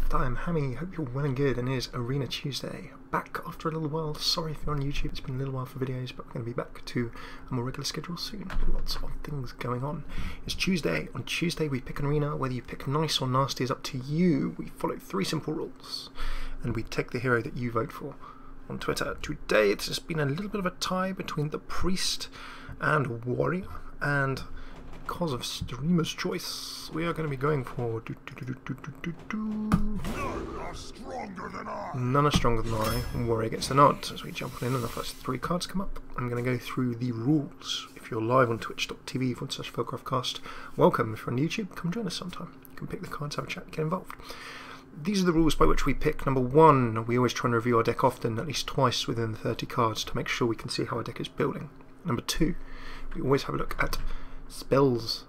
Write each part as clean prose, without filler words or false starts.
FailCraft, I am Hammy, hope you're well and good, and it is Arena Tuesday. Back after a little while. Sorry if you're on YouTube, it's been a little while for videos, but we're going to be back to a more regular schedule soon. Lots of things going on. It's Tuesday. On Tuesday we pick an arena. Whether you pick nice or nasty is up to you. We follow 3 simple rules, and we take the hero that you vote for on Twitter. Today it's just been a little bit of a tie between the Priest and Warrior, and because of streamer's choice, we are going to be going for None are stronger than I. Warrior gets the nod as we jump in, and the first 3 cards come up. I'm going to go through the rules. If you're live on twitch.tv/FailCraft Cast, welcome. If you're on YouTube, come join us sometime. You can pick the cards, have a chat, get involved. These are the rules by which we pick. Number 1, we always try and review our deck often, at least twice within the 30 cards, to make sure we can see how our deck is building. Number 2, we always have a look at spells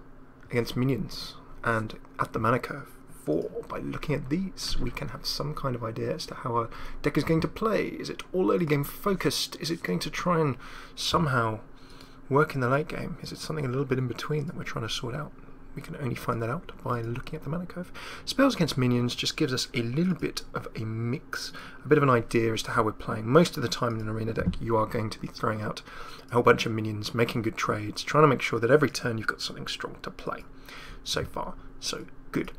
against minions and at the mana curve. 4, by looking at these we can have some kind of idea as to how our deck is going to play. Is it all early game focused? Is it going to try and somehow work in the late game? Is it something a little bit in between that we're trying to sort out? We can only find that out by looking at the mana curve. Spells against minions just gives us a little bit of a mix, a bit of an idea as to how we're playing. Most of the time in an arena deck you are going to be throwing out a whole bunch of minions, making good trades, trying to make sure that every turn you've got something strong to play. So far, so good.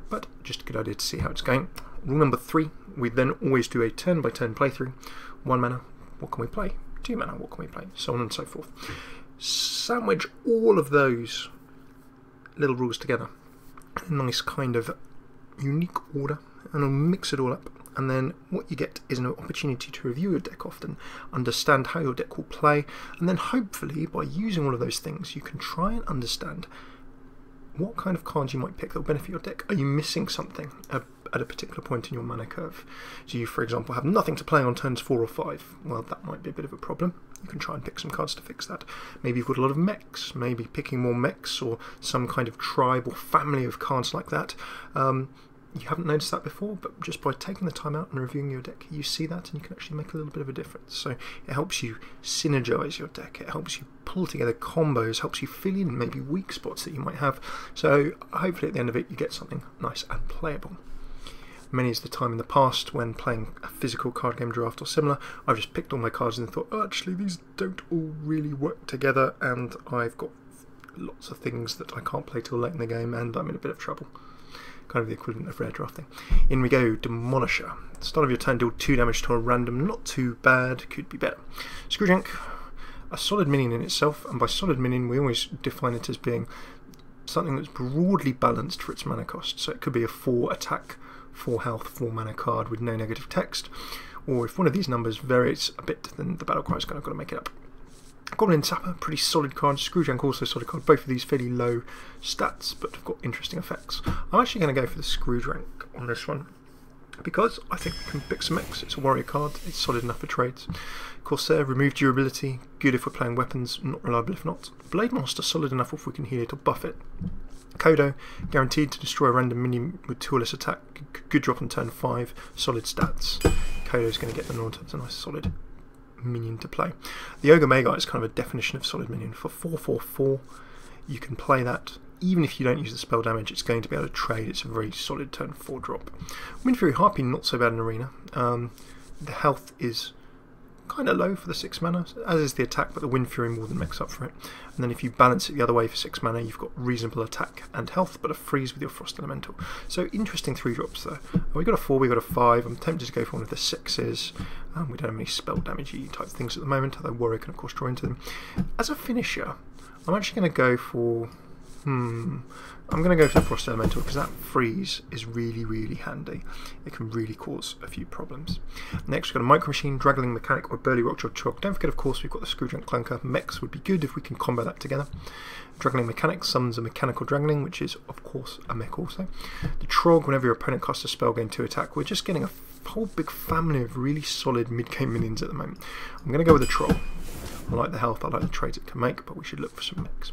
But just a good idea to see how it's going. Rule number 3, we then always do a turn by turn playthrough. 1 mana, what can we play? 2 mana, what can we play? So on and so forth. Sandwich all of those little rules together in a nice kind of unique order, and I'll mix it all up, and then what you get is an opportunity to review your deck often, understand how your deck will play, and then hopefully by using all of those things you can try and understand what kind of cards you might pick that will benefit your deck. Are you missing something at a particular point in your mana curve? Do you, for example, have nothing to play on turns 4 or 5? Well, that might be a bit of a problem. You can try and pick some cards to fix that. Maybe you've got a lot of mechs. Maybe picking more mechs or some kind of tribe or family of cards like that. You haven't noticed that before, but just by taking the time out and reviewing your deck, you see that and you can actually make a little bit of a difference. So it helps you synergize your deck, it helps you pull together combos, helps you fill in maybe weak spots that you might have. So hopefully at the end of it you get something nice and playable. Many is the time in the past when playing a physical card game draft or similar, I've just picked all my cards and thought, oh, actually these don't all really work together, and I've got lots of things that I can't play till late in the game and I'm in a bit of trouble. Kind of the equivalent of rare drafting. In we go, Demolisher. Start of your turn, deal 2 damage to a random. Not too bad, could be better. Screwdrink, a solid minion in itself, and by solid minion we always define it as being something that's broadly balanced for its mana cost. So it could be a 4 attack, 4 health, 4 mana card with no negative text, or if one of these numbers varies a bit, then the battle cry is kind of got to make it up. Goblin Sapper, pretty solid card. Screwdrink, also solid card. Both of these fairly low stats, but have got interesting effects. I'm actually going to go for the Screwdrink on this one, because I think we can pick some mechs. It's a warrior card, it's solid enough for trades. Corsair, remove durability, good if we're playing weapons, not reliable if not. Blade Master, solid enough if we can heal it or buff it. Kodo, guaranteed to destroy a random minion with 2 or less attack, good drop on turn 5, solid stats. Kodo's going to get the nod, it's a nice solid minion to play. The Ogre Magi is kind of a definition of solid minion. For 4/4/4 you can play that even if you don't use the spell damage. It's going to be able to trade. It's a very solid turn 4 drop. Wind Fury Harpy, not so bad in arena. The health is kind of low for the 6 mana, as is the attack, but the Wind Fury more than makes up for it. And then if you balance it the other way for 6 mana, you've got reasonable attack and health, but a freeze with your Frost Elemental. So interesting 3 drops there. We got a 4, we got a 5. I'm tempted to go for one of the 6s. We don't have any spell damagey type things at the moment, although Warrior can of course draw into them. As a finisher, I'm actually going to go for I'm going to go for the Frost Elemental, because that freeze is really, really handy. It can really cause a few problems. Next we've got a Micro Machine, Draggling Mechanic, or Burly Rockjaw Chog. Don't forget, of course, we've got the Screwdrink Clunker. Mechs would be good if we can combo that together. Draggling Mechanic summons a Mechanical Draggling, which is, of course, a mech also. The Trog, whenever your opponent casts a spell, gain 2 attack. We're just getting a whole big family of really solid mid-game minions at the moment. I'm going to go with the Trog. I like the health, I like the trades it can make, but we should look for some mechs.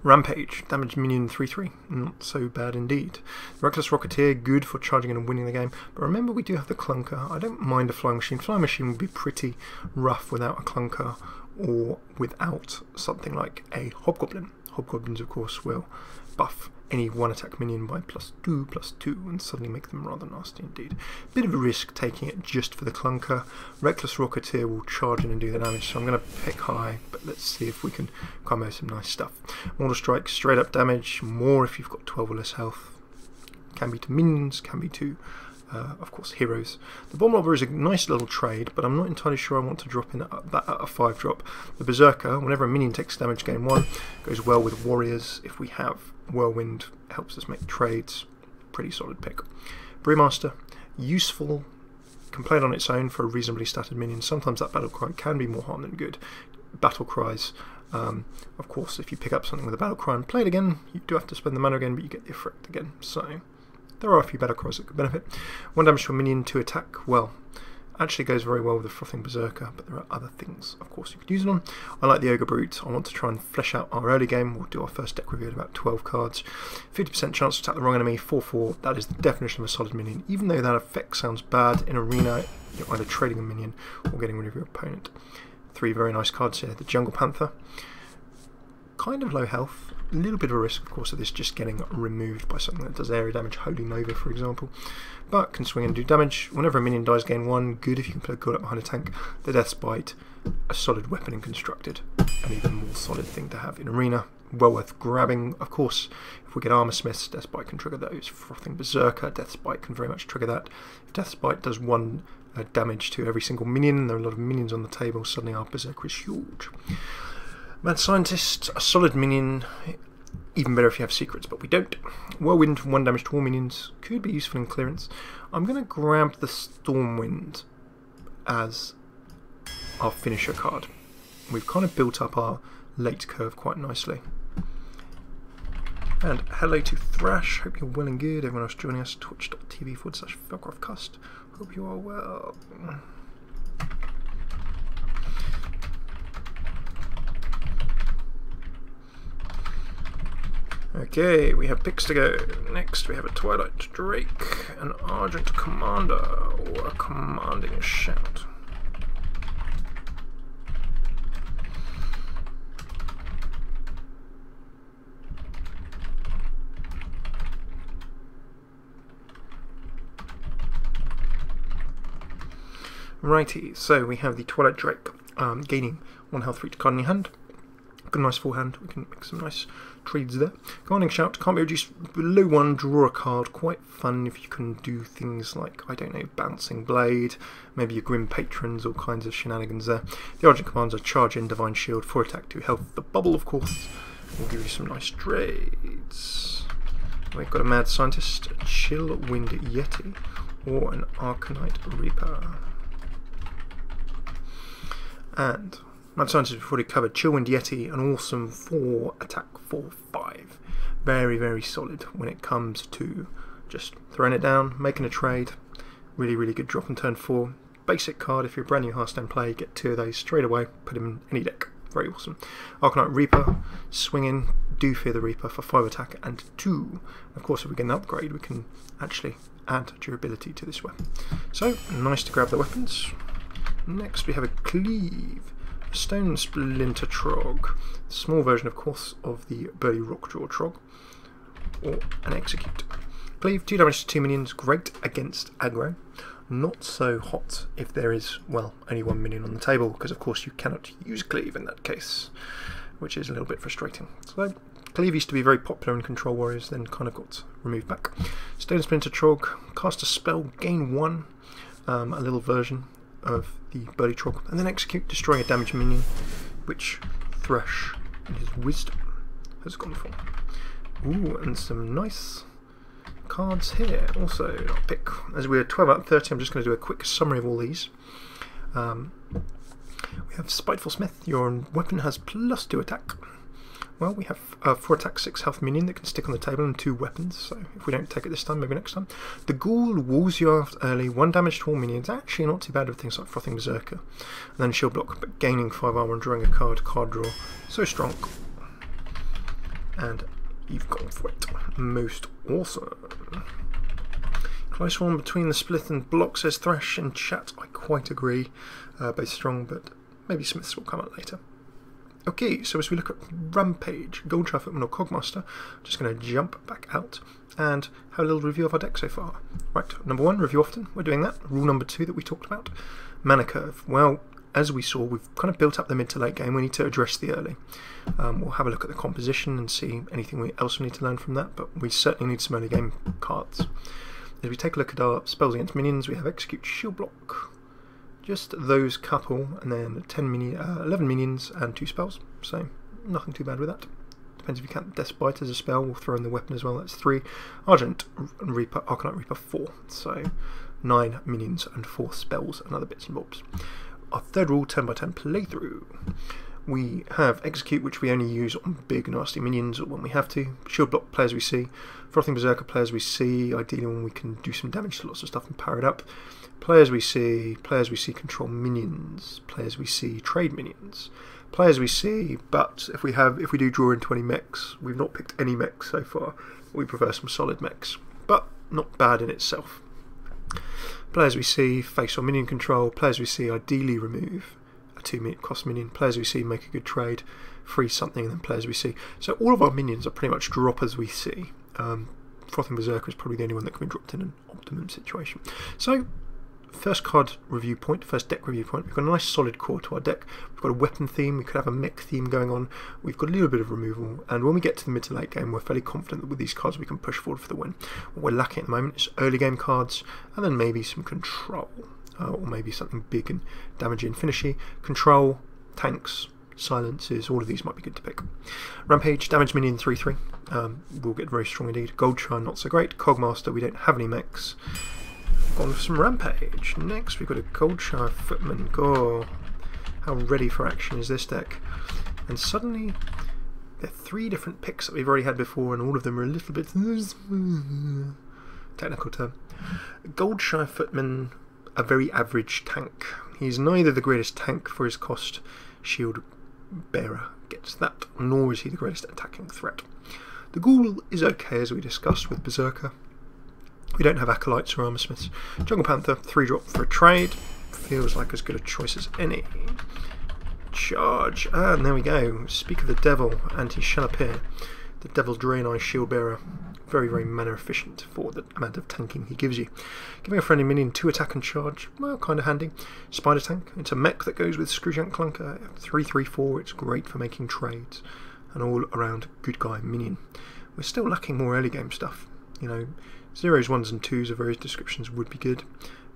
Rampage, damage minion 3/3, not so bad indeed. The Reckless Rocketeer, good for charging in and winning the game, but remember we do have the Clunker. I don't mind a Flying Machine. Flying Machine would be pretty rough without a Clunker or without something like a Hobgoblin. Hobgoblins of course will buff any one attack minion by +2/+2 and suddenly make them rather nasty indeed. Bit of a risk taking it just for the clunker. Reckless Rocketeer will charge in and do the damage, so I'm going to pick high, but let's see if we can combo some nice stuff. Mortal Strike, straight up damage, more if you've got 12 or less health. Can be to minions, can be to, of course, heroes. The Bomb Lobber is a nice little trade, but I'm not entirely sure I want to drop in that at a 5 drop. The Berserker, whenever a minion takes damage game 1, goes well with warriors. If we have Whirlwind, helps us make trades. Pretty solid pick. Brewmaster, useful, can play it on its own for a reasonably statted minion. Sometimes that battle cry can be more harm than good. Battle cries, of course, if you pick up something with a battle cry and play it again, you do have to spend the mana again, but you get the effect again. So there are a few battle cries that could benefit. 1 damage to a minion, 2 attack. Well, actually goes very well with the Frothing Berserker, but there are other things, of course, you could use it on. I like the Ogre Brute. I want to try and flesh out our early game. We'll do our first deck review at about 12 cards. 50% chance to attack the wrong enemy, 4/4. That is the definition of a solid minion. Even though that effect sounds bad, in Arena, you're either trading a minion or getting rid of your opponent. 3 very nice cards here. The Jungle Panther. Kind of low health. A little bit of a risk, of course, of this just getting removed by something that does area damage, Holy Nova, for example. But can swing and do damage. Whenever a minion dies, gain 1. Good if you can put a god up behind a tank. The Death Spite, a solid weapon and constructed. An even more solid thing to have in Arena. Well worth grabbing. Of course, if we get Armor Smiths, Death Spite can trigger those. Frothing Berserker, Death Spite can very much trigger that. If Death Spite does 1 damage to every single minion, there are a lot of minions on the table, suddenly our Berserker is huge. Mad Scientist, a solid minion. Even better if you have secrets, but we don't. Whirlwind, 1 damage to all minions, could be useful in clearance. I'm going to grab the Stormwind as our finisher card. We've kind of built up our late curve quite nicely. And hello to Thrash, hope you're well and good. Everyone else joining us, twitch.tv/FailCraft Casts. Hope you are well. Okay, we have picks to go. Next we have a Twilight Drake, an Argent Commander, or a Commanding Shout. Righty, so we have the Twilight Drake, gaining 1 health for each card in your hand. Got a nice full hand, we can make some nice trades there. Commanding Shout, can't be reduced below 1, draw a card. Quite fun if you can do things like, I don't know, Bouncing Blade, maybe your Grim Patrons, all kinds of shenanigans there. The Argent Commander, charge in, Divine Shield, 4 attack, 2 health. The Bubble, of course, will give you some nice trades. We've got a Mad Scientist, a Chill Wind Yeti, or an Arcanite Reaper. And Mad Scientist we've already covered. Chillwind Yeti, an awesome 4 attack 4/5. Very, very solid when it comes to just throwing it down, making a trade. Really, really good drop on turn 4. Basic card, if you're a brand new Hearthstone player, get 2 of those straight away, put them in any deck. Very awesome. Arcanite Reaper, swinging, do fear the Reaper for 5 attack and 2. Of course, if we get an upgrade, we can actually add durability to this weapon. So, nice to grab the weapons. Next we have a Cleave, a Stone Splinter Trog, small version of course of the Burly Rockjaw Trog, or an Execute. Cleave, 2 damage to 2 minions, great against aggro. Not so hot if there is, well, only 1 minion on the table, because of course you cannot use Cleave in that case, which is a little bit frustrating. So Cleave used to be very popular in Control Warriors, then kind of got removed back. Stone Splinter Trog, cast a spell, gain 1, a little version of the Burly Trog, and then Execute, destroying a damaged minion, which Thrash in his wisdom has gone for. Ooh, and some nice cards here. Also, I'll pick, as we're 12 out of 30, I'm just going to do a quick summary of all these. We have Spiteful Smith, your weapon has +2 attack. Well, we have 4 attack, 6 health minion that can stick on the table and 2 weapons, so if we don't take it this time, maybe next time. The Ghoul walls you out early, 1 damage to all minions, actually not too bad with things like Frothing Berserker. And then Shield Block, but gaining 5 armor and drawing a card draw, so strong. And you've gone for it. Most awesome. Close one between the Split and Block, says Thrash in chat. I quite agree. Both strong, but maybe Smiths will come out later. Okay, so as we look at Rampage, Goldshire Footman or Cogmaster, just going to jump back out and have a little review of our deck so far. Right, number 1, review often, we're doing that. Rule number 2 that we talked about, mana curve. Well, as we saw, we've kind of built up the mid to late game, we need to address the early. We'll have a look at the composition and see anything else we need to learn from that, but we certainly need some early game cards. As we take a look at our spells against minions, we have Execute, Shield Block, just those couple, and then 11 minions and 2 spells, so nothing too bad with that. Depends if you count Death's Bite as a spell, we'll throw in the weapon as well, that's 3. Argent and Reaper, Arcanite Reaper 4, so 9 minions and 4 spells and other bits and bobs. Our third rule, 10 by 10 playthrough. We have Execute, which we only use on big nasty minions or when we have to. Shield Block, players we see. Frothing Berserker, players we see, ideally when we can do some damage to lots of stuff and power it up. Players we see control minions. Players we see trade minions. Players we see, but if we do draw in 20 mechs, we've not picked any mechs so far. We prefer some solid mechs, but not bad in itself. Players we see face or minion control. Players we see ideally remove a 2 cost minion. Players we see make a good trade, freeze something, and then players we see. So all of our minions are pretty much droppers we see. Frothing Berserker is probably the only one that can be dropped in an optimum situation. So first card review point, first deck review point, we've got a nice solid core to our deck. We've got a weapon theme, we could have a mech theme going on, we've got a little bit of removal, and when we get to the mid to late game we're fairly confident that with these cards we can push forward for the win. What we're lacking at the moment is early game cards, and then maybe some control, or maybe something big and damaging and finishy. Control, tanks, silences, all of these might be good to pick. Rampage, damage minion 3/3, we'll get very strong indeed. Goldshire, not so great. Cogmaster, we don't have any mechs. Gone for some Rampage. Next we've got a Goldshire Footman. Oh, how ready for action is this deck? And suddenly there are 3 different picks that we've already had before, and all of them are a little bit technical term. Goldshire Footman, a very average tank. He's neither the greatest tank for his cost. Shield Bearer gets that, nor is he the greatest attacking threat. The Ghoul is okay, as we discussed with Berserker. We don't have Acolytes or Armor Smiths. Jungle Panther, 3-drop for a trade. Feels like as good a choice as any. Charge, and there we go. Speak of the devil, and he shall appear. The Devil's Draenei Shield Bearer. Very, very mana efficient for the amount of tanking he gives you. Giving a friendly minion 2 attack and charge, well, kind of handy. Spider Tank, it's a mech that goes with Screwjack Clunker. 3/3/4, it's great for making trades. An all around good guy minion. We're still lacking more early game stuff. You know, 0s, 1s and 2s of various descriptions would be good,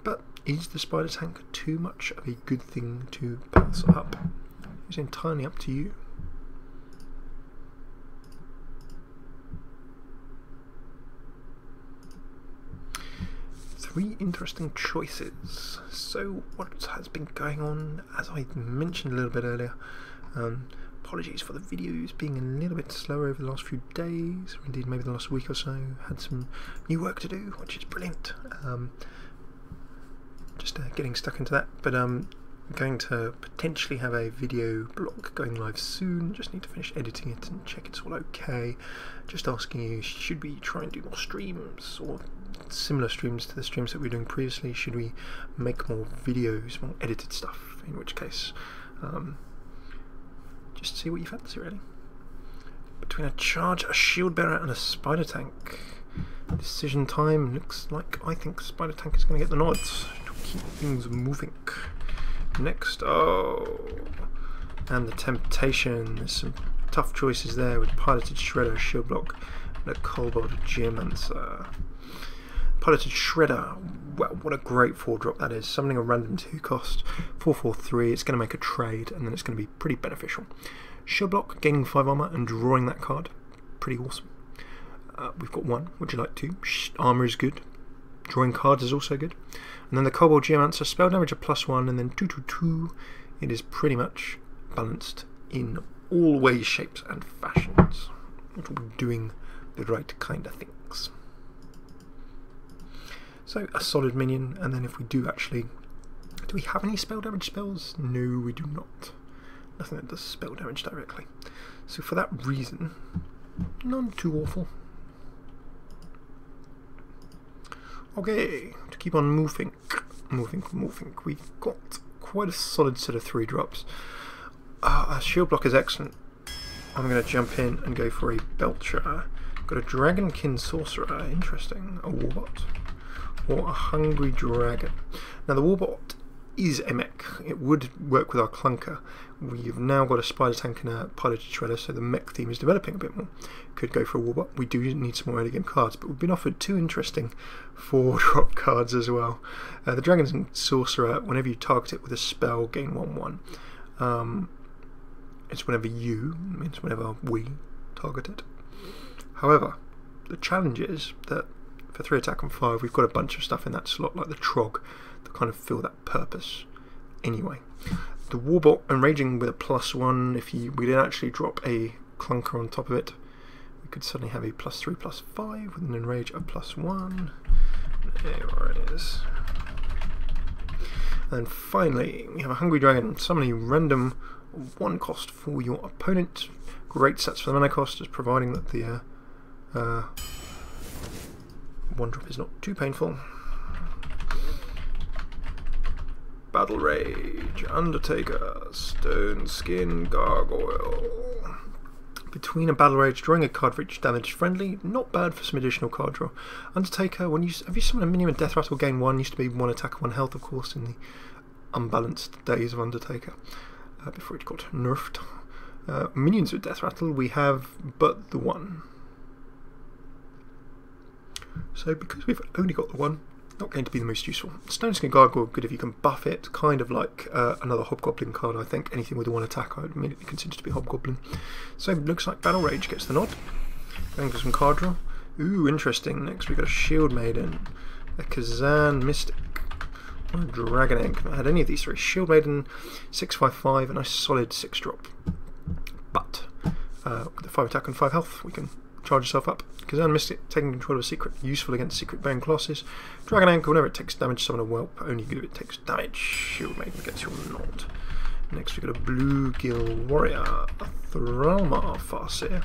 but is the Spider Tank too much of a good thing to pass up? It's entirely up to you. Three interesting choices. So what has been going on, as I mentioned a little bit earlier, apologies for the videos being a little bit slower over the last few days, or indeed maybe the last week or so. Had some new work to do, which is brilliant. Just getting stuck into that, but I'm going to potentially have a video blog going live soon. Just need to finish editing it and check it's all okay. Just asking you, should we try and do more streams, or similar streams to the streams that we were doing previously? Should we make more videos, more edited stuff? In which case, just see what you fancy, really. Between a charge, a shield bearer, and a spider tank, decision time. Looks like I think spider tank is going to get the nods to keep things moving. Next, and the temptation. There's some tough choices there with piloted shredder, shield block, and a kobold geomancer. Piloted shredder. Well, what a great 4-drop that is. Summoning a random 2 cost, 4/4/3. It's going to make a trade, and then it's going to be pretty beneficial. Shield block, gaining 5 armor and drawing that card. Pretty awesome. We've got 1. Would you like 2? Armor is good. Drawing cards is also good. And then the Kobold Geomancer, spell damage of +1, and then 2/2/2. It is pretty much balanced in all ways, shapes, and fashions. It will be doing the right kind of things. So a solid minion, and then if we do actually, do we have any spell damage spells? No, we do not. Nothing that does spell damage directly. So for that reason, none too awful. Okay, to keep on moving, we've got quite a solid set of 3-drops. Our shield block is excellent. I'm going to jump in and go for a Belcher. Got a Dragonkin Sorcerer, interesting. A Warbot. Or a Hungry Dragon. Now the Warbot is a mech. It would work with our Clunker. We've now got a Spider Tank and a Piloted Shredder, so the mech theme is developing a bit more. Could go for a Warbot. We do need some more early game cards, but we've been offered 2 interesting 4-drop cards as well. The Dragonkin Sorcerer, whenever you target it with a spell, gain 1/1. It's whenever we target it. However, the challenge is that for 3 attack and 5, we've got a bunch of stuff in that slot, like the Trog, that kind of fill that purpose. Anyway, the Warbot enraging with a +1. If we didn't actually drop a Clunker on top of it, we could suddenly have a +3/+5 with an enrage of +1. There it is. And finally, we have a Hungry Dragon, summon a random 1 cost for your opponent. Great sets for the mana cost, just providing that the 1-drop is not too painful. Battle Rage, Undertaker, Stone Skin Gargoyle. Between a Battle Rage, drawing a card for each damage friendly, not bad for some additional card draw. Undertaker, have you summoned a minion with Death Rattle, gain 1, used to be 1 attack, 1 health, of course, in the unbalanced days of Undertaker, before it got nerfed. Minions with Death Rattle, we have but the 1. So because we've only got the 1, not going to be the most useful. Stone Skin Gargoyle, good if you can buff it, kind of like another Hobgoblin card, I think. Anything with 1 attack I would immediately consider to be Hobgoblin. So it looks like Battle Rage gets the nod. Going for some card draw. Ooh, interesting. Next we've got a Shield Maiden, a Kazan Mystic, or a Dragon Egg. I've not had any of these 3. Shield Maiden, 6/5/5, and a solid 6-drop. But with the 5 attack and 5 health, we can charge yourself up. Kazan Mystic, taking control of a secret, useful against secret bearing classes. Dragon Egg, whenever it takes damage, summon a whelp, only good if it takes damage. Shield Maiden gets your nod. Next we've got a Bluegill Warrior, a Thralmar Farseer,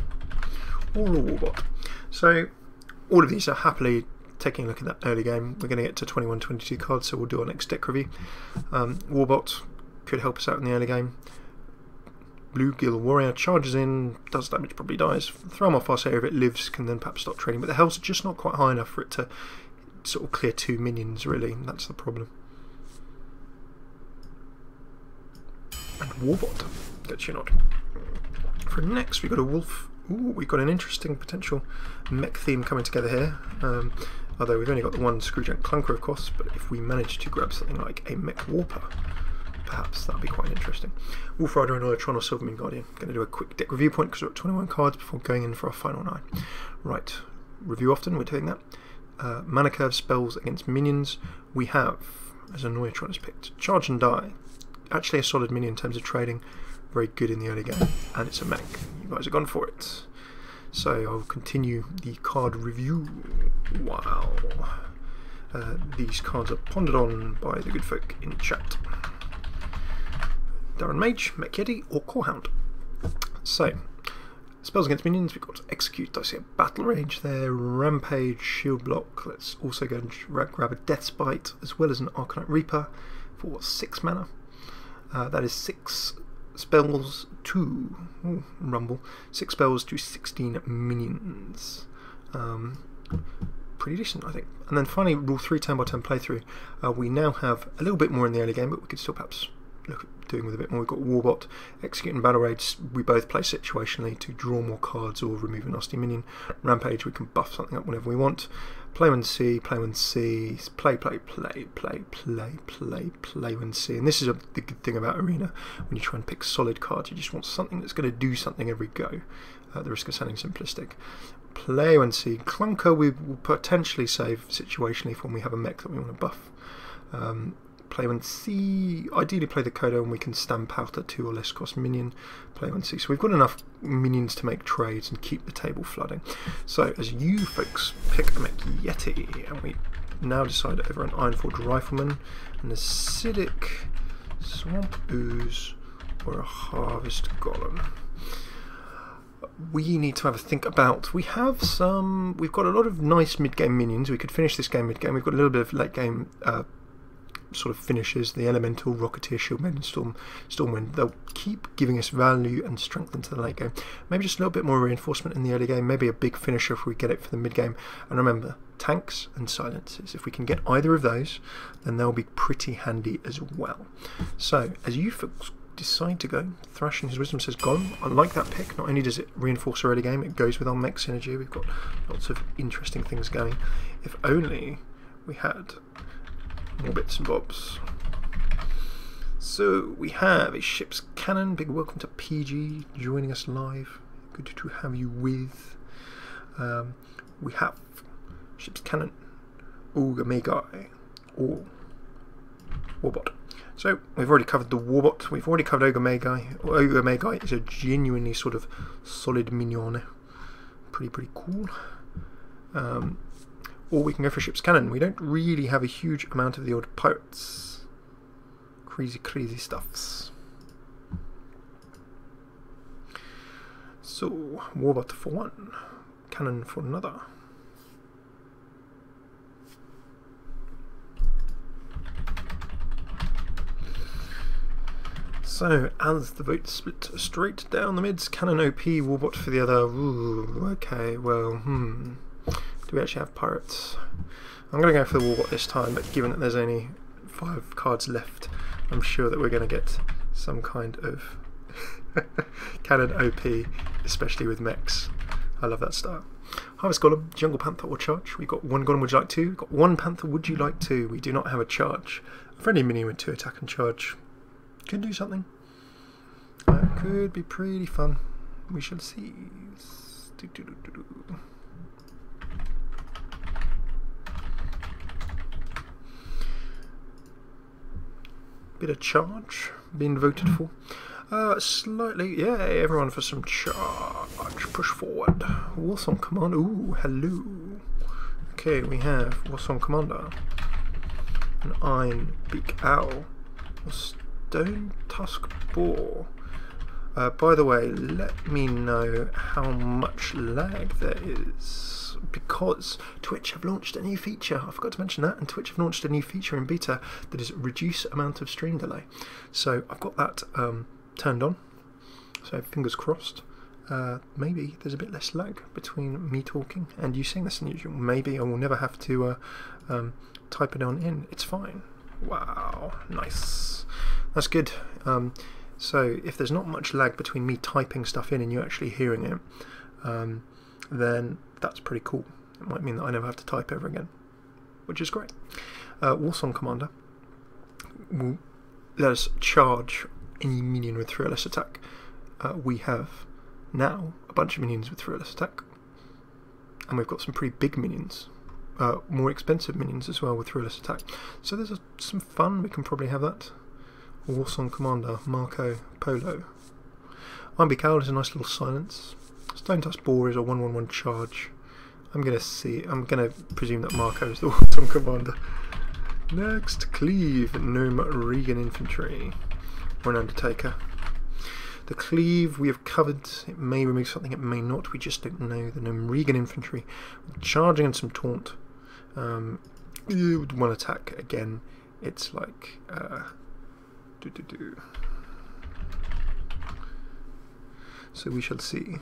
or a Warbot. So all of these are happily taking a look at that early game. We're going to get to 21-22 cards, so we'll do our next deck review. Warbot could help us out in the early game. Bluegill Warrior charges in, does damage, probably dies. Thralmar Farseer, if it lives, can then perhaps start trading, but the health's just not quite high enough for it to sort of clear 2 minions, really. That's the problem. And Warbot gets your nod. For next, we've got a Wolf. Ooh, we've got an interesting potential mech theme coming together here. Although we've only got the 1 Screwjack Clunker, of course, but if we manage to grab something like a Mech Warper, perhaps that'd be quite interesting. Wolf Rider and Electron or Silvermoon Guardian. Going to do a quick deck review point because we're at 21 cards before going in for our final 9. Right, review often, we're doing that. Mana curve spells against minions. We have, as a Neutron is picked, Charge and Die. Actually a solid minion in terms of trading. Very good in the early game. And it's a mech. You guys have gone for it. So I'll continue the card review while these cards are pondered on by the good folk in chat. Darren Mage, Mech Yeti, or Corehound. So, spells against minions, we've got Execute, I see a Battle Rage there, Rampage, Shield Block. Let's also go and grab a Death's Bite, as well as an Arcanite Reaper for 6 mana. That is 6 spells to Rumble. 6 spells to 16 minions. Pretty decent, I think. And then finally, rule 3 turn by turn playthrough. We now have a little bit more in the early game, but we could still perhaps look at doing with a bit more. We've got Warbot, Execute and Battle Rage. We both play situationally to draw more cards or remove a nasty minion. Rampage, we can buff something up whenever we want. Play when see, play when see, play when see. And this is the good thing about Arena. When you try and pick solid cards, you just want something that's going to do something every go. At the risk of sounding simplistic. Play when see. Clunker we will potentially save situationally for when we have a mech that we want to buff. Play when see. Ideally play the Kodo and we can stamp out a 2 or less cost minion. Play when see. So we've got enough minions to make trades and keep the table flooding. So as you folks pick a Mech Yeti, and we now decide over an Ironforge Rifleman, an Acidic Swamp Ooze, or a Harvest Golem. We need to have a think about. We've got a lot of nice mid-game minions. We could finish this game mid-game. We've got a little bit of late-game sort of finishes, the Elemental, Rocketeer, Shieldman, and Stormwind, they'll keep giving us value and strength into the late game. Maybe just a little bit more reinforcement in the early game, maybe a big finisher if we get it for the mid game. And remember, tanks and silences, if we can get either of those, then they'll be pretty handy as well. So, as you folks decide to go, Thrash and his wisdom says gone. I like that pick. Not only does it reinforce our early game, it goes with our mech synergy. We've got lots of interesting things going. If only we had more bits and bobs. So we have a ship's cannon. Big welcome to PG joining us live. Good to have you with. We have ship's cannon, Ogre Magi, or Warbot. So we've already covered the Warbot. We've already covered Ogre Magi. Ogre Magi is a genuinely sort of solid minion. Pretty cool. Or we can go for ship's cannon. We don't really have a huge amount of the old pirates. Crazy stuffs. So, Warbot for one, cannon for another. So, as the votes split straight down the mids, cannon OP, Warbot for the other. Ooh, okay, well, do we actually have pirates? I'm going to go for the Warbot this time, but given that there's only 5 cards left, I'm sure that we're going to get some kind of cannon OP, especially with mechs. I love that style. Harvest Golem, Jungle Panther or Charge. We've got 1 Golem, would you like 2? We've got 1 Panther, would you like 2? We do not have a Charge. A friendly minion with 2 attack and charge could do something. That could be pretty fun. We shall see. Bit of charge being voted for. Slightly, yeah, everyone for some charge. Push forward. Warsong Commander. Ooh, hello. Okay, we have Warsong Commander, an Iron Beak Owl, a Stone Tusk Boar. By the way, let me know how much lag there is, because Twitch have launched a new feature. I forgot to mention that, and Twitch have launched a new feature in beta that is reduce amount of stream delay. So I've got that turned on, so fingers crossed. Maybe there's a bit less lag between me talking and you saying this than usual. Maybe I will never have to type it on in. It's fine. Wow, nice. That's good. So if there's not much lag between me typing stuff in and you actually hearing it, then that's pretty cool. It might mean that I never have to type ever again, which is great. Warsong Commander will let us charge any minion with 3 or less attack. We have now a bunch of minions with 3 or less attack, and we've got some pretty big minions, more expensive minions as well with 3 or less attack. So there's some fun. We can probably have that. Warsong Commander, Marco Polo. Iron Beak Owl is a nice little silence. Stone Tusk Boar is a 1/1/1 charge. I'm going to presume that Marco is the Warsong Commander. Next, Cleave, Gnome Regan Infantry, or an Undertaker. The Cleave we have covered. It may remove something, it may not, we just don't know. The Gnome Regan Infantry, charging and some taunt. 1 attack, again, it's like... So we shall see.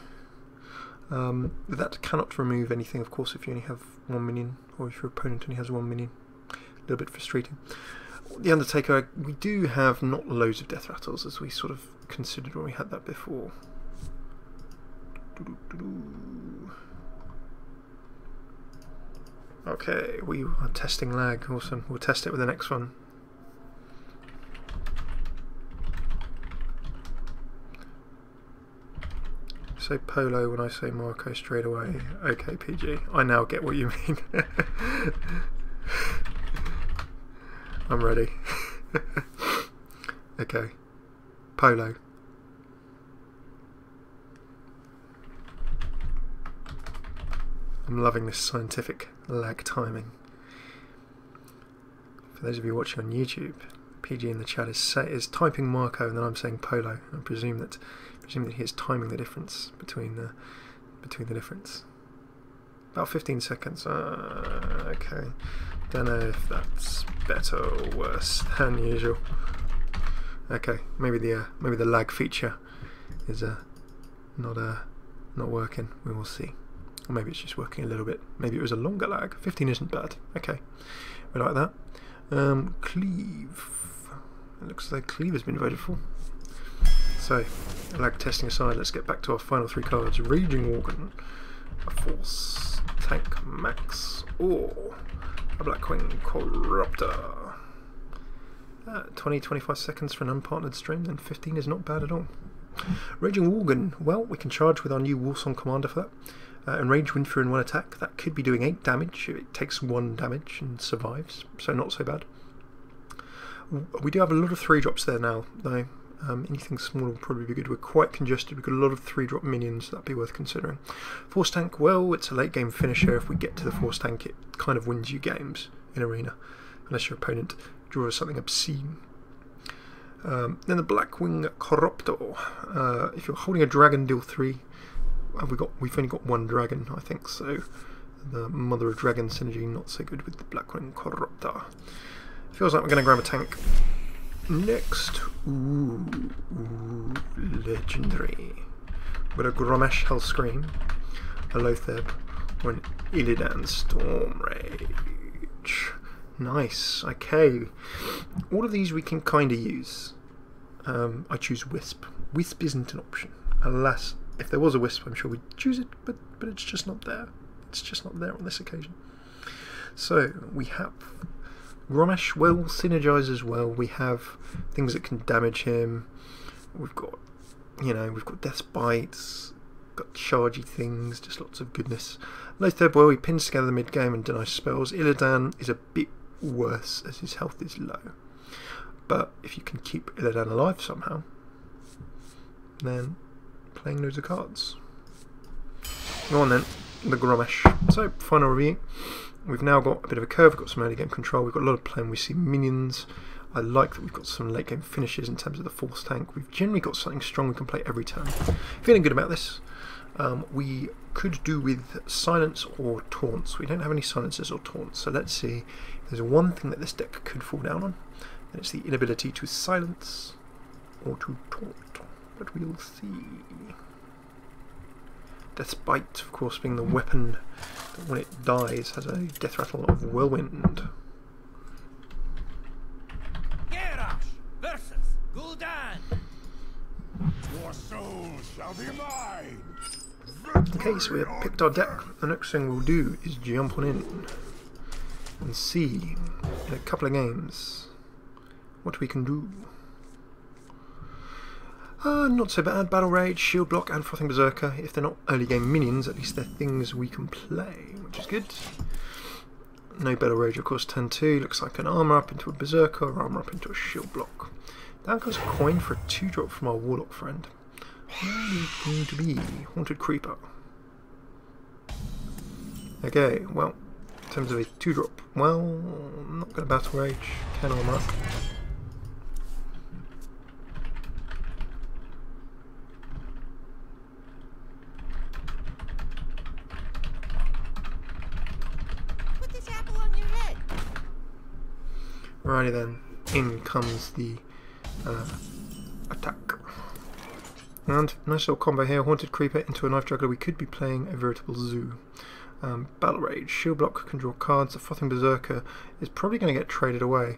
That cannot remove anything, of course, if you only have 1 minion, or if your opponent only has 1 minion. A little bit frustrating. The Undertaker, we do have not loads of death rattles, as we sort of considered when we had that before. Okay, we are testing lag. Awesome. We'll test it with the next one. Say Polo when I say Marco straight away. Okay, PG. I now get what you mean. I'm ready. Okay. Polo. I'm loving this scientific lag timing. For those of you watching on YouTube, PG in the chat is typing Marco and then I'm saying Polo. I presume that he is timing the difference between the difference. About 15 seconds. Okay. Don't know if that's better or worse than usual? Okay, maybe the lag feature is not working. We will see. Or maybe it's just working a little bit. Maybe it was a longer lag. 15 isn't bad. Okay, we like that. Cleave. It looks like Cleave has been voted for. So, lag testing aside, let's get back to our final 3 cards. Raging Organ, a Force Tank Max, or a Blackwing Corruptor. 20-25 seconds for an unpartnered stream, then 15 is not bad at all. Raging Organ, well, we can charge with our new Warsong Commander for that. Enrage Windfury in 1 attack, that could be doing 8 damage. It takes 1 damage and survives, so not so bad. We do have a lot of 3-drops there now, though. Anything small will probably be good. We're quite congested. We've got a lot of 3-drop minions, so that'd be worth considering. Force Tank, well, it's a late game finisher. If we get to the Force Tank, it kind of wins you games in Arena, unless your opponent draws something obscene. Then the Blackwing Corruptor. If you're holding a dragon, deal 3. We've only got 1 dragon, I think, so the Mother of Dragon synergy not so good with the Blackwing Corruptor. Feels like we're going to grab a tank. Next, legendary. With a Grommash Hellscream, a Lotheb, or an Illidan Stormrage. Nice, okay. All of these we can kind of use. I choose Wisp. Wisp isn't an option. Alas, if there was a Wisp, I'm sure we'd choose it, but it's just not there. It's just not there on this occasion. So, we have Grommash will synergize as well. We have things that can damage him. We've got, we've got Death's Bites, got chargy things, just lots of goodness. Lotheb, well, he pins together the mid game and denies spells. Illidan is a bit worse as his health is low. But if you can keep Illidan alive somehow, then playing loads of cards. Go on then, the Grommash. So, final review. We've now got a bit of a curve, we've got some early game control, we've got a lot of playing, we see minions. I like that we've got some late game finishes in terms of the Force Tank. We've generally got something strong we can play every turn. Feeling good about this. We could do with Silence or Taunts. We don't have any Silences or Taunts, so let's see if there's one thing that this deck could fall down on. And it's the inability to silence or to taunt, but we'll see. Death's Bite, of course, being the weapon that when it dies has a death rattle of Whirlwind. Garrosh versus Gul'dan. Your soul shall be mine. Okay, so we have picked our deck. The next thing we'll do is jump on in and see in a couple of games what we can do. Not so bad. Battle Rage, Shield Block and Frothing Berserker. If they're not early game minions, at least they're things we can play, which is good. No Battle Rage, of course, turn 2. Looks like an armor up into a Berserker or armor up into a Shield Block. Down goes a coin for a 2-drop from our Warlock friend. What is it going to be? Haunted Creeper. Okay, well, in terms of a 2-drop, well, I'm not going to Battle Rage. Can armor up. Righty then, in comes the attack. And nice little combo here, Haunted Creeper into a Knife Juggler. We could be playing a veritable zoo. Battle Rage, Shield Block can draw cards. The Frothing Berserker is probably going to get traded away.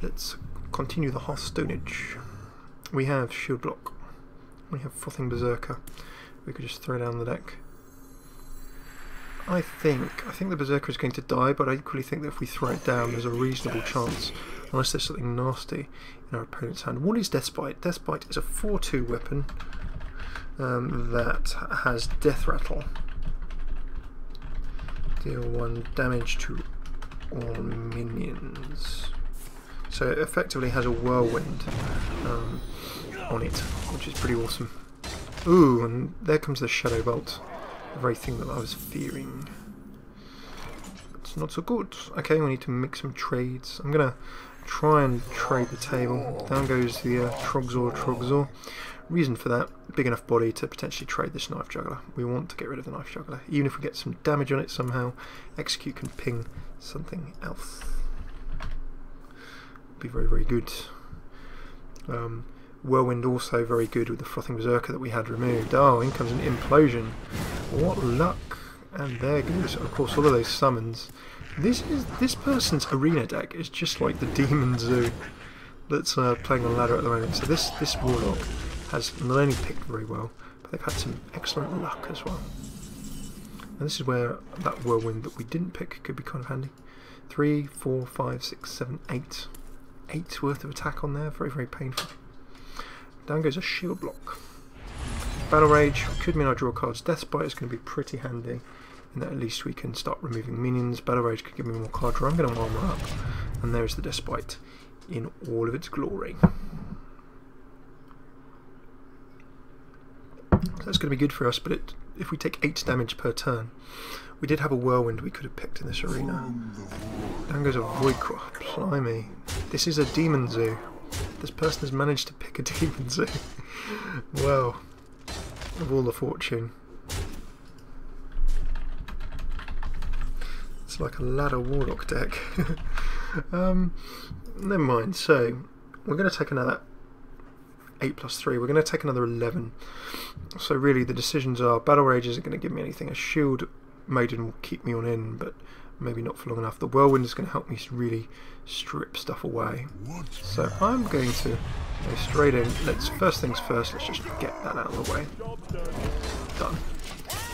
Let's continue the Hearthstonage. We have Shield Block. We have Frothing Berserker. We could just throw down the deck. I think the Berserker is going to die, but I equally think that if we throw it down, there's a reasonable chance, unless there's something nasty in our opponent's hand. What is Death's Bite? Death's Bite is a 4/2 weapon that has Death Rattle. Deal 1 damage to all minions. So it effectively has a Whirlwind on it, which is pretty awesome. Ooh, and there comes the Shadow Bolt, the very thing that I was fearing. It's not so good. Okay, we need to make some trades. I'm going to try and trade the table. Down goes the Trogzor. Reason for that, big enough body to potentially trade this knife juggler. We want to get rid of the knife juggler. Even if we get some damage on it somehow, execute can ping something else. Be very, very good. Whirlwind also very good with the Frothing Berserker that we had removed. Oh, in comes an Implosion. What luck. And there goes, of course, all of those summons. This person's arena deck is just like the Demon Zoo that's playing on ladder at the moment. So this Warlock has not only picked very well, but they've had some excellent luck as well. And this is where that Whirlwind that we didn't pick could be kind of handy. 3, 4, 5, 6, 7, 8. 8 worth of attack on there, very, very painful. Down goes a shield block. Battle Rage could mean I draw cards. Deathbite is going to be pretty handy, in that at least we can start removing minions. Battle Rage could give me more card draw. I'm going to armor up, and there's the Deathbite in all of its glory. So that's going to be good for us, but if we take 8 damage per turn, we did have a Whirlwind we could have picked in this arena. Down goes a Voidcraw. Blimey. This is a Demon Zoo. This person has managed to pick a Demon Zoo. Well, of all the fortune. It's like a ladder Warlock deck. Never mind. So, we're going to take another 8 plus 3. We're going to take another 11. So really the decisions are, Battle Rage isn't going to give me anything. A Shield Maiden will keep me on in, but maybe not for long enough. The Whirlwind is going to help me really strip stuff away. So I'm going to go straight in. First things first, let's just get that out of the way. Done.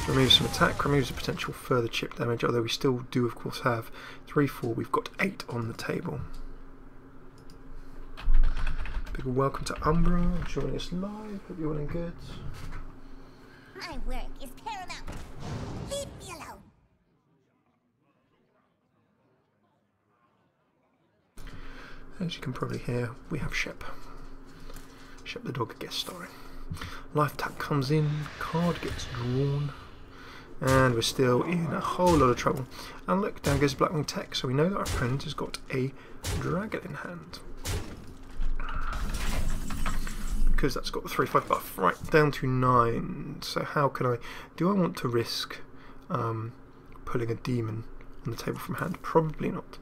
Remove some attack, removes the potential further chip damage, although we still do of course have 3, 4, we've got 8 on the table. Big welcome to Umbra, joining us live, hope you're all in good. My work is paramount. Leave me alone. As you can probably hear, we have Shep. Shep the dog guest starring. Life tap comes in, card gets drawn, and we're still in a whole lot of trouble. And look, down goes Blackwing Tech, so we know that our opponent has got a dragon in hand. Because that's got the 3/5 buff, right down to 9. So how can I, do I want to risk pulling a demon on the table from hand? Probably not.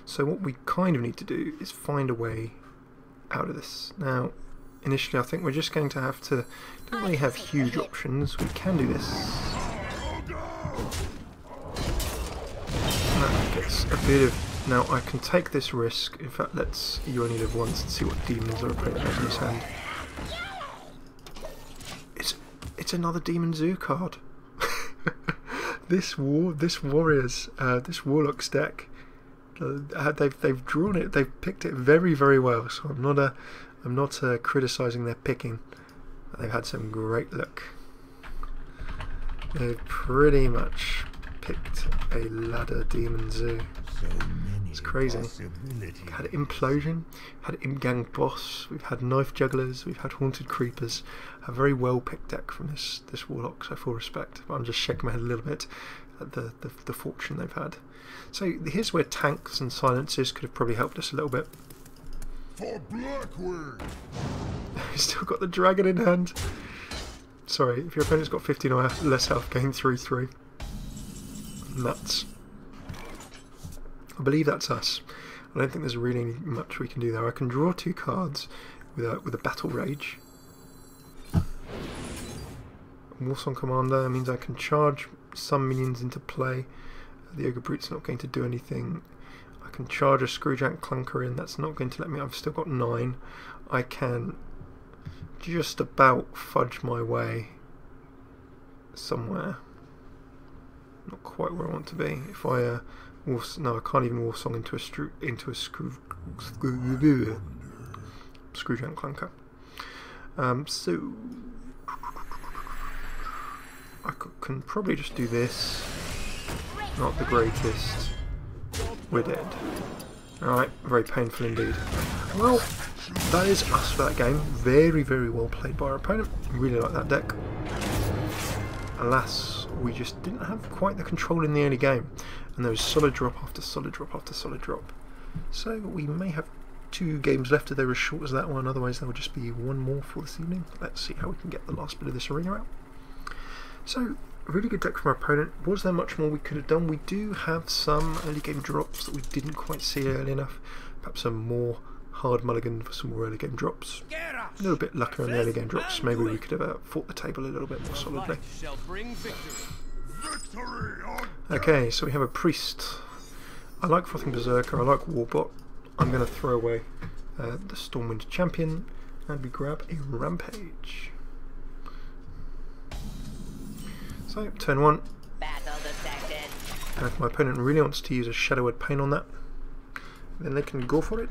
So what we kind of need to do is find a way out of this. Now initially I think we're just going to have to, don't really have huge options, we can do this. That gets a bit of, now I can take this risk, in fact you only live once and see what demons our opponent has in his hand. It's another Demon Zoo card. This Warlock's deck, they've drawn it, they've picked it very, very well. So I'm not criticising their picking. They've had some great luck. They've pretty much picked a ladder Demon Zoo. It's crazy. We've had Implosion, had Imgang Boss, we've had Knife Jugglers, we've had Haunted Creepers. A very well picked deck from this Warlock, so full respect. But I'm just shaking my head a little bit at the fortune they've had. So here's where tanks and silencers could have probably helped us a little bit. For Blackwing! He's still got the dragon in hand. Sorry, if your opponent's got 15 or less health, gain 3/3. Nuts. I believe that's us. I don't think there's really much we can do there. I can draw 2 cards with a Battle Rage. Warsong Commander means I can charge some minions into play. The Ogre Brute's not going to do anything. I can charge a Screwjack Clunker in, that's not going to let me, I've still got 9. I can just about fudge my way somewhere. Not quite where I want to be. If I no, I can't even Warsong into a Screwjack Clunker. So I can probably just do this. Not the greatest. We're dead. Alright, very painful indeed. Well, that is us for that game. Very, very well played by our opponent. Really like that deck. Alas, we just didn't have quite the control in the early game. And there was solid drop after solid drop after solid drop. So we may have 2 games left if they're as short as that one, otherwise there will just be one more for this evening. Let's see how we can get the last bit of this arena out. So, a really good deck from our opponent. Was there much more we could have done? We do have some early game drops that we didn't quite see early enough. Perhaps a more hard mulligan for some more early game drops. A little bit luckier on the early game drops. Maybe we could have fought the table a little bit more solidly. Okay, so we have a priest. I like Frothing Berserker, I like Warbot. I'm going to throw away the Stormwind Champion and we grab a Rampage. So, turn 1. And if my opponent really wants to use a Shadow Word Pain on that, then they can go for it.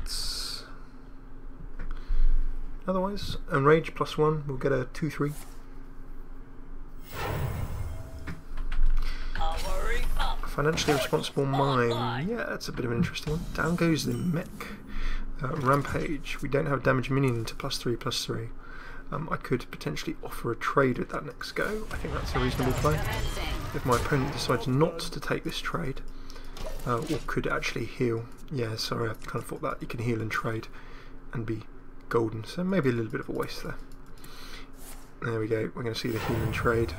Otherwise, Enrage +1, we'll get a 2/3. Financially Responsible Mime, yeah, that's a bit of an interesting one. Down goes the mech. Rampage, we don't have damage minion to +3/+3. I could potentially offer a trade with that next go. I think that's a reasonable play. If my opponent decides not to take this trade, or could actually heal. Yeah, sorry, I kind of thought that. You can heal and trade and be golden, so maybe a little bit of a waste there. There we go, we're going to see the heal and trade.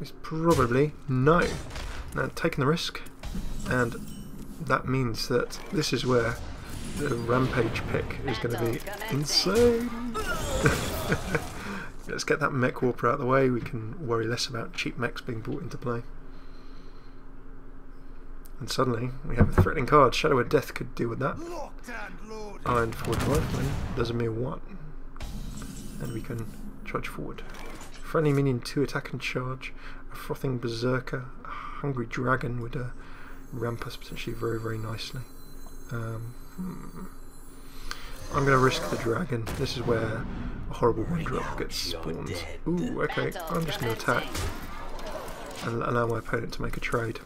It's probably no. Now, taking the risk, and that means that this is where the Rampage pick is going to be insane. Let's get that mech warper out of the way. We can worry less about cheap mechs being brought into play. And suddenly we have a threatening card. Shadow of Death could deal with that. Iron Forge Rifleman does a mere 1, and we can trudge forward. Friendly minion 2 attack and charge. A Frothing Berserker. A Hungry Dragon would ramp us potentially very, very nicely. I'm going to risk the dragon. This is where a horrible 1-drop gets spawned. Ooh, okay. I'm just going to attack and allow my opponent to make a trade.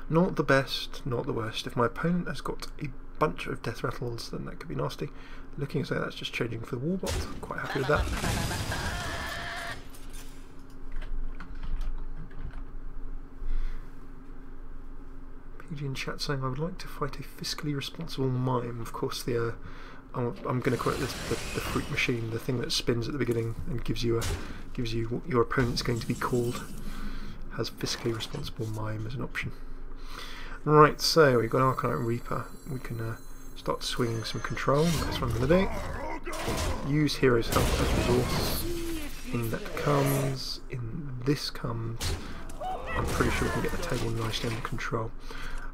Not the best, not the worst. If my opponent has got a bunch of death rattles, then that could be nasty. Looking as though that's just changing for the Warbot. Quite happy with that. PG in chat saying I would like to fight a fiscally responsible mime. Of course, the I'm going to call it the fruit machine, the thing that spins at the beginning and gives you what your opponent's going to be called. Has fiscally responsible mime as an option. Right, so we've got Arcanite Reaper. We can start swinging some control. That's what I'm going to do. Use Hero's Help as resource. In that comes. In this comes. I'm pretty sure we can get the table nicely under control.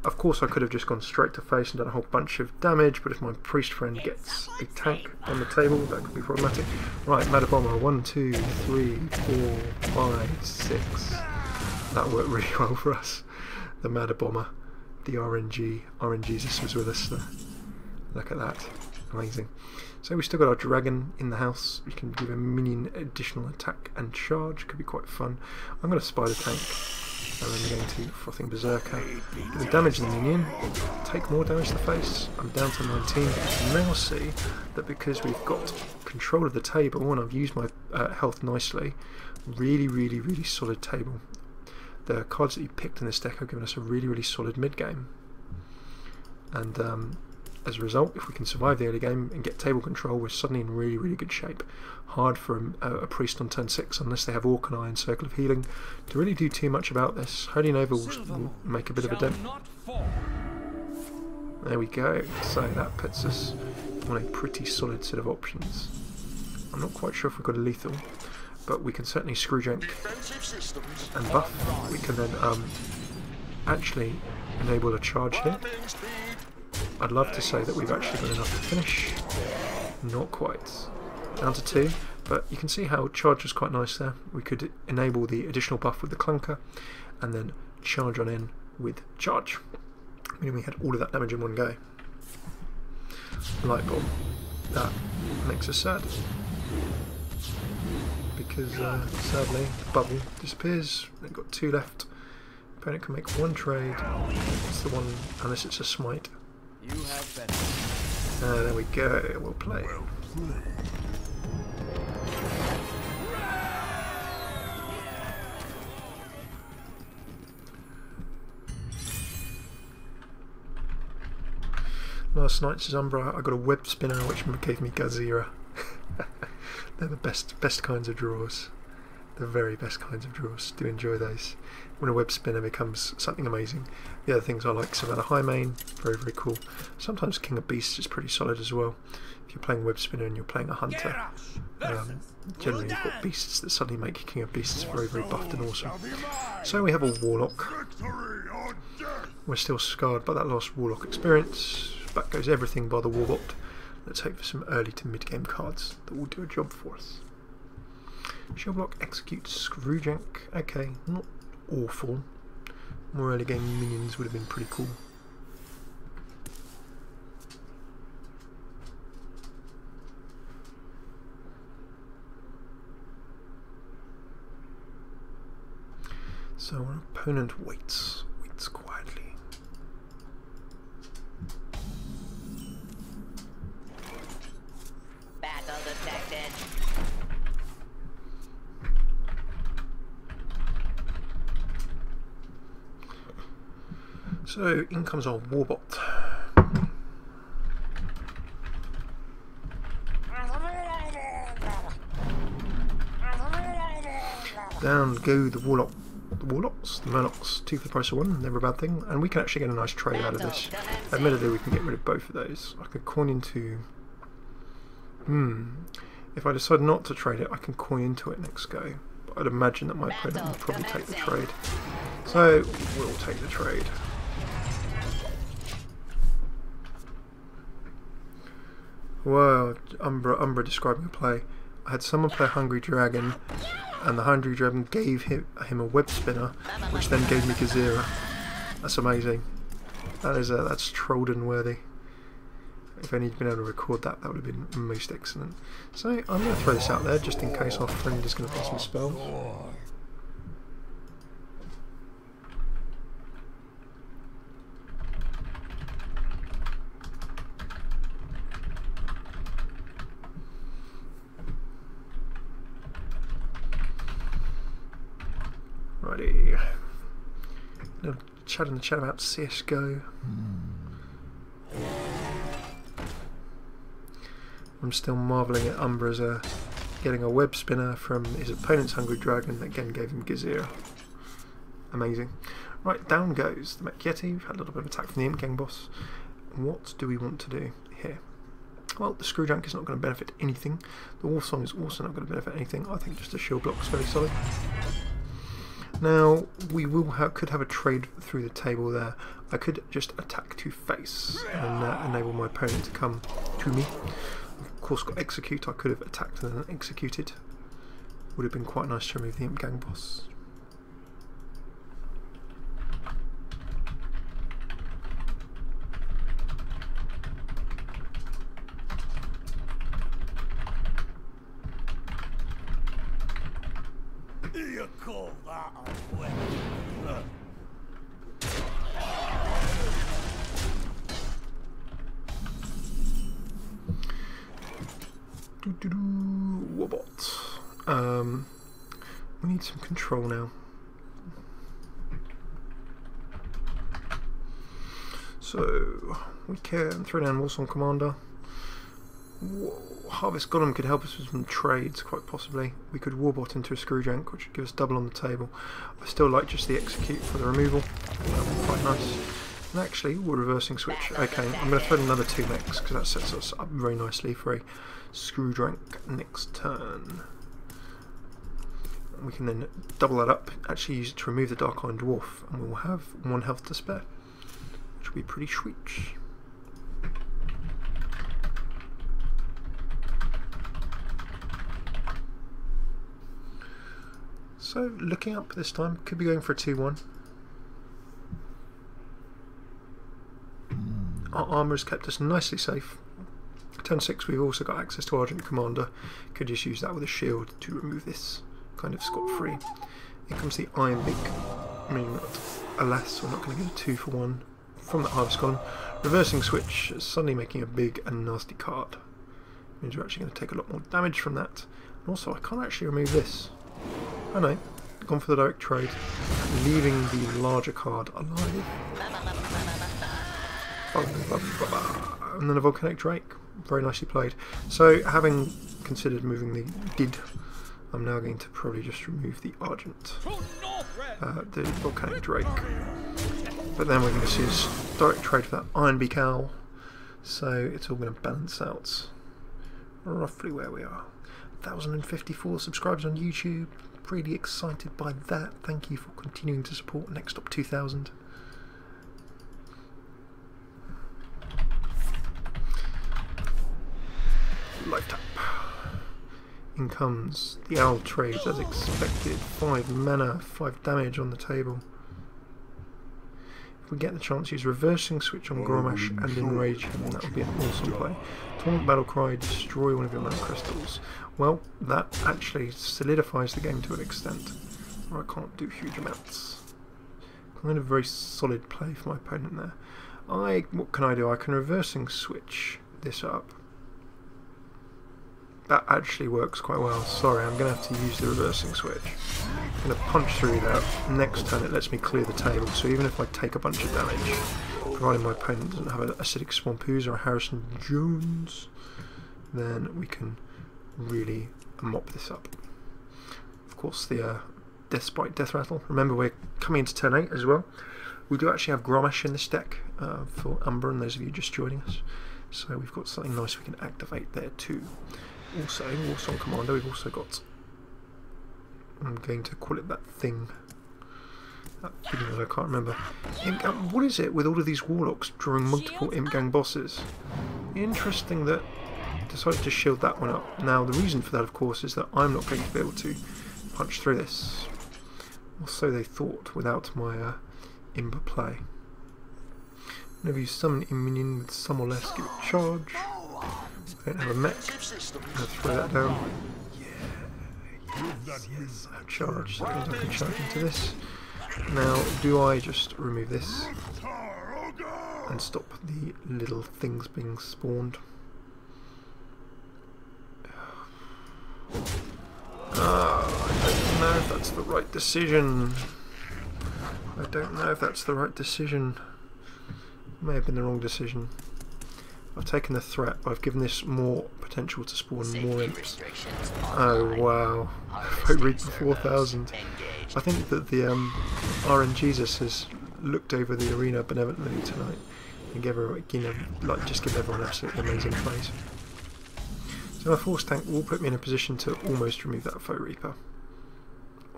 Of course I could have just gone straight to face and done a whole bunch of damage, but if my priest friend gets a tank on the table, that could be problematic. Right, Mad Bomber, 1, 2, 3, 4, 5, 6. That worked really well for us. The Mad Bomber, the RNGesus was with us there. Look at that, amazing. So we've still got our dragon in the house. We can give a minion additional attack and charge, could be quite fun. I'm going to spider tank. And then going to Frothing Berserker. We damage the minion, take more damage to the face. I'm down to 19, but you can now see that because we've got control of the table and I've used my health nicely, really, really, really solid table. The cards that you picked in this deck have given us a really, really solid mid-game. And as a result, if we can survive the early game and get table control, we're suddenly in really, really good shape. Hard for a priest on turn 6, unless they have Orkanai and Circle of Healing, to really do too much about this. Holy Nova will make a bit of a dent. There we go. So that puts us on a pretty solid set of options. I'm not quite sure if we've got a lethal, but we can certainly Screwjank and buff. We can then actually enable a charge here. I'd love to say that we've actually got enough to finish. Not quite. Down to 2, but you can see how charge was quite nice there. We could enable the additional buff with the clunker and then charge on in with charge. Meaning we had all of that damage in one go. Light Bomb. That makes us sad. Because sadly the bubble disappears. They've got 2 left. Opponent can make 1 trade. It's the one, unless it's a smite. You have better. There we go, we'll play. Last night's Umbra, I got a web spinner which gave me Gazira. They're the best kinds of draws. The very best kinds of draws. Do enjoy those. When a web spinner becomes something amazing. The other things I like, Savannah Highmane, very cool. Sometimes King of Beasts is pretty solid as well. If you're playing web spinner and you're playing a hunter, generally you've got beasts that suddenly make King of Beasts very buffed and awesome. So we have a Warlock. We're still scarred by that last Warlock experience. Back goes everything by the Warbot. Let's hope for some early to mid game cards that will do a job for us. Shellblock executes Screwjank. Okay, not awful. More early game minions would have been pretty cool. So our opponent waits quietly. Battle detected. So in comes our Warbot. Down go the Warlock. The Murlocs, 2 for the price of 1, never a bad thing, and we can actually get a nice trade out of this. Admittedly, we can get rid of both of those. I could coin into... If I decide not to trade it, I can coin into it next go. But I'd imagine that my opponent will probably take the trade. So, we'll take the trade. Wow, Umbra describing a play. I had someone play Hungry Dragon, and the Hungry Dragon gave him a web spinner, which then gave me Gazira. That's amazing. That's Trollden worthy. If only he'd been able to record that, that would have been most excellent. So I'm going to throw this out there just in case our friend is going to play some spells. Righty. Little chat in the chat about CSGO. I'm still marvelling at Umbra's getting a web spinner from his opponent's Hungry Dragon that again gave him Gazira. Amazing. Right, down goes the Mech Yeti. We've had a little bit of attack from the Imp Gang boss. What do we want to do here? Well, the Screwjank is not going to benefit anything. The Wolfsong is also not going to benefit anything. I think just a shield block is very solid. Now, we could have a trade through the table there. I could just attack to face and enable my opponent to come to me. Of course, got execute. I could have attacked and then executed. Would have been quite nice to remove the Imp Gang boss. You call that a weapon? Wobot. We need some control now. So we can throw down Wolfsong Commander. Harvest Golem could help us with some trades, quite possibly. We could Warbot into a Screwjank, which would give us double on the table. I still like just the execute for the removal. That would be quite nice. And actually, we're reversing switch. Okay, I'm going to throw in another 2 mechs because that sets us up very nicely for a Screwjank next turn. We can then double that up, actually use it to remove the Dark Iron Dwarf, and we'll have 1 health to spare, which will be pretty sweet. So, looking up this time, could be going for a 2-1. Our armour has kept us nicely safe. Turn 6, we've also got access to Argent Commander. Could just use that with a shield to remove this kind of scot-free. Here comes the Iron Beak. I mean, alas, we're not going to get a 2 for 1 from that Harvest Golem. Reversing switch, suddenly making a big and nasty card. Means we're actually going to take a lot more damage from that. And also, I can't actually remove this. Oh no, gone for the direct trade, leaving the larger card alive. And then a Volcanic Drake. Very nicely played. So, having considered moving the Did, I'm now going to probably just remove the Argent, the Volcanic Drake. But then we're going to see his direct trade for that Iron Beak Owl. So it's all going to balance out roughly where we are. 1,054 subscribers on YouTube. Pretty excited by that. Thank you for continuing to support Next Up 2000. Life tap. In comes the Owl trades as expected. 5 mana, 5 damage on the table. If we get the chance to use Reversing Switch on Gromash and Enrage him, that would be an awesome play. Taunt Battle Cry, destroy one of your mana crystals. Well, that actually solidifies the game to an extent, where I can't do huge amounts. Kind of very solid play for my opponent there. What can I do? I can Reversing Switch this up. That actually works quite well. Sorry, I'm going to have to use the Reversing Switch. I'm going to punch through that. Next turn it lets me clear the table, so even if I take a bunch of damage, provided my opponent doesn't have an Acidic Swampoos or a Harrison Jones, then we can really mop this up. Of course, the Deathspite Death Rattle. Remember, we're coming into turn 8 as well. We do actually have Gromash in this deck for Umber and those of you just joining us. So we've got something nice we can activate there too. Also, Warsong Commander, we've also got, I'm going to call it that thing that I can't remember. What is it with all of these Warlocks drawing multiple Imp Gang bosses? Interesting that I decided to shield that one up. Now the reason for that, of course, is that I'm not going to be able to punch through this. Or so they thought, without my Imp play. Whenever you summon a minion with some or less, give it charge. I don't have a mech. Let's throw that down. Yes, I have charge. So I can charge into this. Now, do I just remove this and stop the little things being spawned? I don't know if that's the right decision. I don't know if that's the right decision. May have been the wrong decision. I've taken the threat, but I've given this more potential to spawn more imps. Oh wow. I reached 4,000. I think that the RN Jesus has looked over the arena benevolently tonight and just give everyone absolutely amazing plays. So my Force Tank will put me in a position to almost remove that Foe Reaper.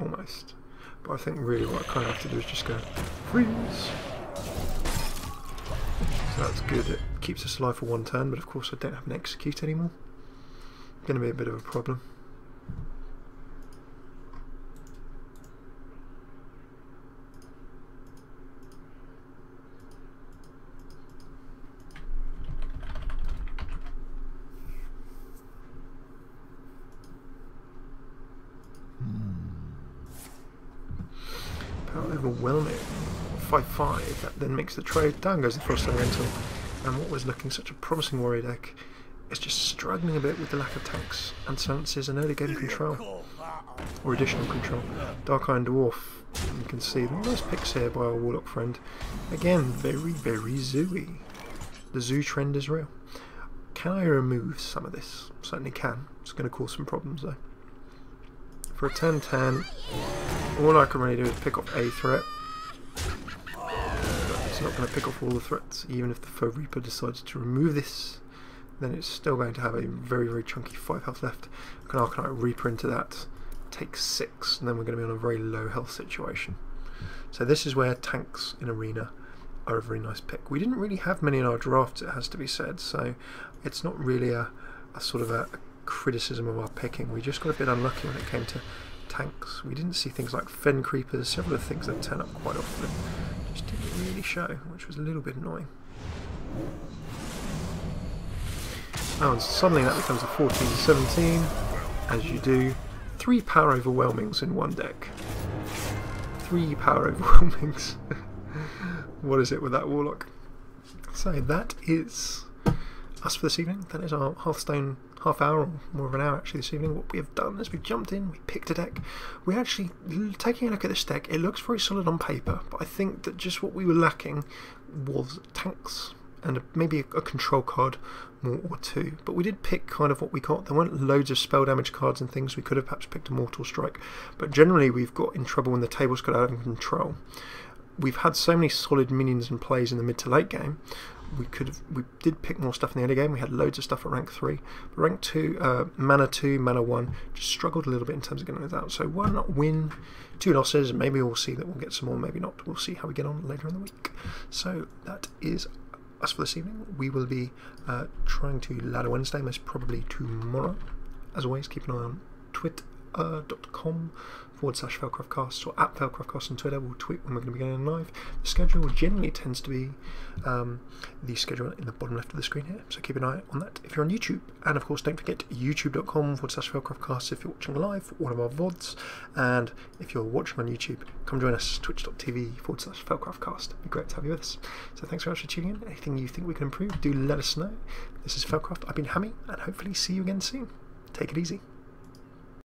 Almost. But I think really what I kind of have to do is just go freeze. So that's good, it keeps us alive for one turn, but of course I don't have an execute anymore. Going to be a bit of a problem. Power overwhelming. 5/5, that then makes the trade. Down goes the Frost Elemental, and what was looking such a promising warrior deck is just struggling a bit with the lack of tanks and silences and early game control, or additional control. Dark Iron Dwarf, you can see the nice picks here by our Warlock friend. Again, very, very zooey. The zoo trend is real. Can I remove some of this? Certainly can. It's going to cause some problems though. For a 10/10, all I can really do is pick up a threat. It's not going to pick off all the threats. Even if the Foe Reaper decides to remove this, then it's still going to have a very, very chunky 5 health left. I can Arcanite Reaper into that, take 6, and then we're going to be on a very low health situation. So this is where tanks in Arena are a very nice pick. We didn't really have many in our drafts, it has to be said, so it's not really a sort of a criticism of our picking. We just got a bit unlucky when it came to tanks. We didn't see things like Fen Creepers, several of the things that turn up quite often just didn't really show, which was a little bit annoying. Oh, and suddenly that becomes a 14-17, as you do. 3 power overwhelmings in one deck. 3 power overwhelmings. What is it with that Warlock? So that is us for this evening. That is our Hearthstone half hour, or more of an hour actually this evening. What we have done is we've jumped in, we picked a deck. We actually, taking a look at this deck, it looks very solid on paper, but I think that just what we were lacking was tanks and maybe a control card more or two. But we did pick kind of what we got. There weren't loads of spell damage cards and things. We could have perhaps picked a Mortal Strike, but generally we've got in trouble when the tables got out of control. We've had so many solid minions and plays in the mid to late game. We did pick more stuff in the early game. We had loads of stuff at rank 3. But rank 2, mana 2, mana 1, just struggled a little bit in terms of getting those out. So 1 win, 2 losses, and maybe we'll see that we'll get some more, maybe not. We'll see how we get on later in the week. So that is us for this evening. We will be trying to Ladder Wednesday, most probably tomorrow. As always, keep an eye on twitter.com/FailCraft Casts or at FailCraft Casts on Twitter. We'll tweet when we're going to be going live. The schedule generally tends to be the schedule in the bottom left of the screen here, so keep an eye on that if you're on YouTube. And of course, don't forget youtube.com/FailCraft Casts if you're watching live, one of our VODs. And if you're watching on YouTube, come join us, twitch.tv/FailCraft Cast. It'd be great to have you with us. So thanks very much for tuning in. Anything you think we can improve, do let us know. This is FailCraft. I've been Hammy, and hopefully see you again soon. Take it easy.